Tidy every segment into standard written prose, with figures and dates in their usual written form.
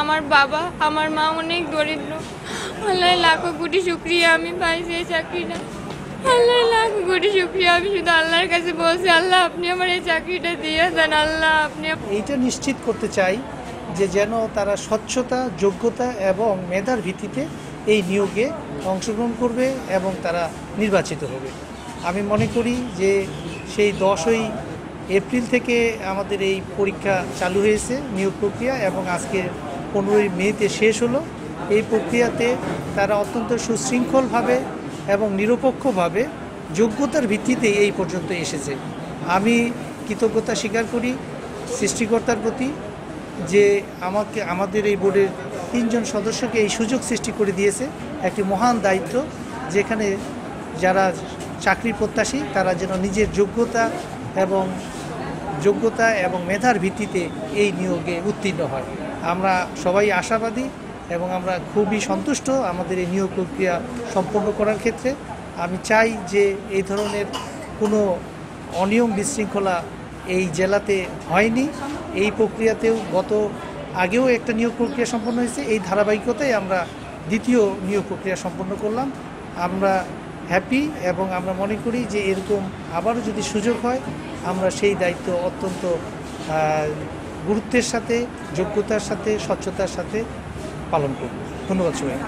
আমার বাবা আমার মা অনেক দরিদ্র। আল্লাহ লাখো কোটি শুকরিয়া আমি পাইছি এই চাকরিটা। আল্লাহ লাখো কোটি শুকরিয়া। আমি শুধু আল্লাহর কাছে বলছি, আল্লাহ আপনি আমার এই চাকরিটা দিয়ে দেন। আল্লাহ আপনি এইটা নিশ্চিত করতে চাই যে যেন তারা স্বচ্ছতা, যোগ্যতা এবং মেধার ভিত্তিতে এই নিয়োগে অংশগ্রহণ করবে এবং তারা নির্বাচিত হবে। আমি মনে করি যে সেই 10ই এপ্রিল থেকে আমাদের এই পরীক্ষা চালু হয়েছে, নিয়োগ প্রক্রিয়া, এবং আজকে 15ই মেতে শেষ হলো। এই প্রক্রিয়াতে তারা অত্যন্ত সুশৃঙ্খলভাবে এবং নিরপেক্ষভাবে যোগ্যতার ভিত্তিতে এই পর্যন্ত এসেছে। আমি কৃতজ্ঞতা স্বীকার করি সৃষ্টিকর্তার প্রতি যে আমাদের এই বোর্ডের 3 জন সদস্যকে এই সুযোগ সৃষ্টি করে দিয়েছে। একটি মহান দায়িত্ব, যেখানে যারা চাকরি প্রত্যাশী তারা যেন নিজের যোগ্যতা এবং মেধার ভিত্তিতে এই নিয়োগে উত্তীর্ণ হয়। আমরা সবাই আশাবাদী এবং আমরা খুবই সন্তুষ্ট আমাদের এই নিয়োগ প্রক্রিয়া সম্পন্ন করার ক্ষেত্রে। আমি চাই যে এই ধরনের কোনো অনিয়ম বিশৃঙ্খলা এই জেলাতে হয়নি। এই প্রক্রিয়াতেও আগেও একটা নিয়োগ প্রক্রিয়া সম্পন্ন হয়েছে, এই ধারাবাহিকতায় আমরা দ্বিতীয় নিয়োগ প্রক্রিয়া সম্পন্ন করলাম। আমরা হ্যাপি এবং আমরা মনে করি যে এরকম আবারও যদি সুযোগ হয় আমরা সেই দায়িত্ব অত্যন্ত গুরুত্বের সাথে, যোগ্যতার সাথে, স্বচ্ছতার সাথে পালন করব। ধন্যবাদ সবাই।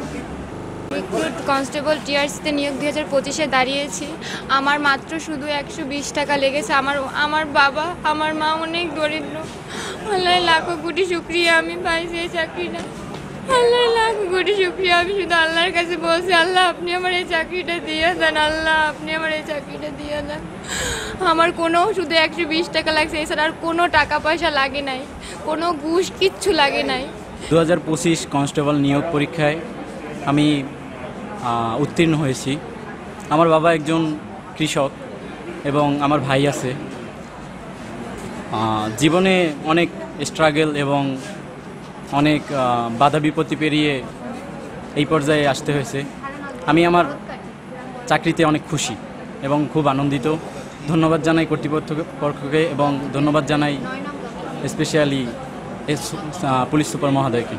রিক্রুট কনস্টেবল টিআরসিতে নিয়োগ 2025-এ দাঁড়িয়েছি। আমার মাত্র শুধু 120 টাকা লেগেছে। আমার বাবা আমার মা অনেক দরিদ্র। আল্লাহ লাখো কোটি শুকরিয়া আমি পাইছি এই চাকরিটা। আল্লাহ লাখো কোটি শুকরিয়া। আমি শুধু আল্লাহর কাছে বলছি, আল্লাহ আপনি আমার এই চাকরিটা দিয়ে দেন। আল্লাহ আপনি আমার এই চাকরিটা দিয়ে দেন। আমার শুধু 120 টাকা লাগছে, এছাড়া আর কোনো টাকা পয়সা লাগে নাই, কোনো ঘুষ কিচ্ছু লাগে নাই। 2025 কনস্টেবল নিয়োগ পরীক্ষায় আমি উত্তীর্ণ হয়েছি। আমার বাবা একজন কৃষক এবং আমার ভাই আছে। জীবনে অনেক স্ট্রাগল এবং অনেক বাধা বিপত্তি পেরিয়ে এই পর্যায়ে আসতে হয়েছে। আমি আমার চাকরিতে অনেক খুশি এবং খুব আনন্দিত। ধন্যবাদ জানাই কর্তৃপক্ষকে এবং ধন্যবাদ জানাই স্পেশালি পুলিশ সুপার মহোদয়কে।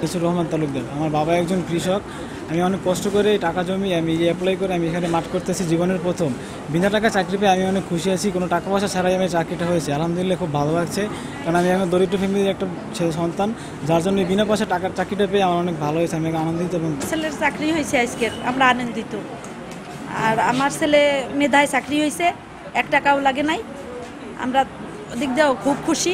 ইসুর রহমান তালুকদার। আমার বাবা একজন কৃষক। আমি অনেক কষ্ট করে টাকা জমি আমি অ্যাপ্লাই করে আমি এখানে মাঠ করতেছি। জীবনের প্রথম বিনা টাকা চাকরি পেয়ে আমি অনেক খুশি আছি। কোনো টাকা পয়সা ছাড়াই আমি চাকরিটা হয়েছে, আলহামদুলিল্লাহ খুব ভালো লাগছে। কারণ আমি এখন দরিদ্র ফ্যামিলির একটা ছেলে সন্তান, যার জন্য বিনা পয়সা চাকরিটা পেয়ে আমার অনেক ভালো হয়েছে। আমি আনন্দিত এবং ছেলের চাকরি হয়েছে আজকের, আমরা আনন্দিত। আর আমার ছেলে মেধায় চাকরি হয়েছে, 1 টাকাও লাগে নাই। আমরা দিক দিয়েও খুব খুশি।